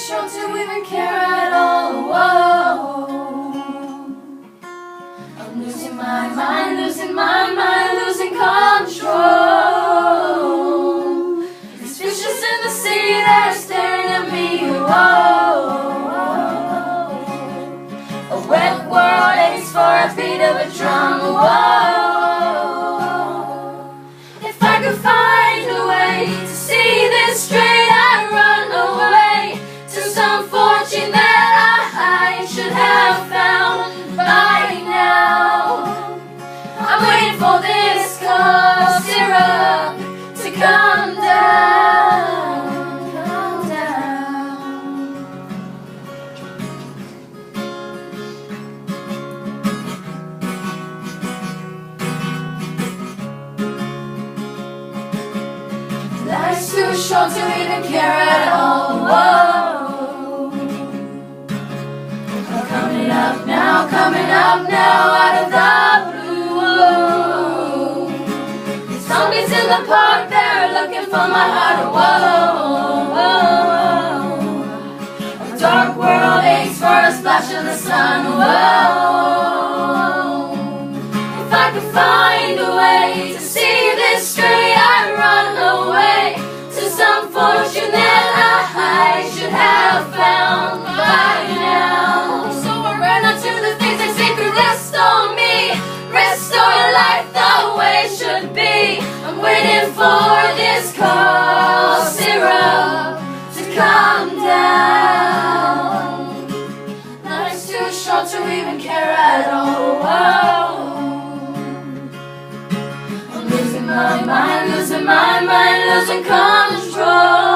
strong to even care at all. Whoa. I'm losing my mind, losing my mind, losing control. These fishes in the sea, they're staring at me. Whoa. A wet world aches for a beat of a drum. Whoa. If I could find a way to see this straight, I'd run away to some fortune that I should have found by now. I'm waiting for this cough syrup to come down, come down. Life's too short to even care at all. Whoa. I'm coming up now, out of the blue. The zombies in the park, they're looking for my heart. Whoa. A dark world aches for a splash of the sun. Whoa. If I could find a way to see this straight, I'd run away to some fortune that I should have found by now. So I run out to the things that say could restore me, restore your life the way it should be. I'm waiting for this cough syrup to come down. Life's too short to even care at all. Whoa. Losing my mind, losing my mind, losing control.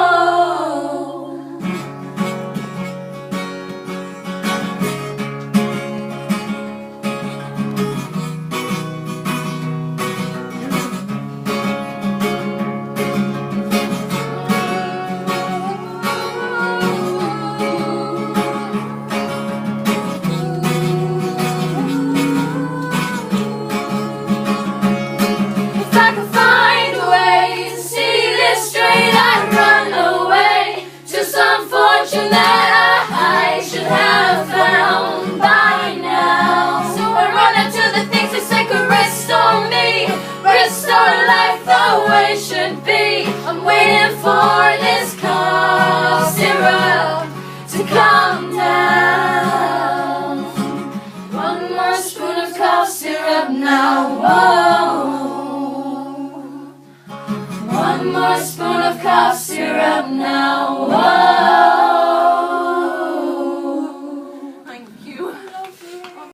Restore life the way it should be. I'm waiting for this cough syrup to come down. One more spoon of cough syrup now. Whoa. One more spoon of cough syrup now. Whoa.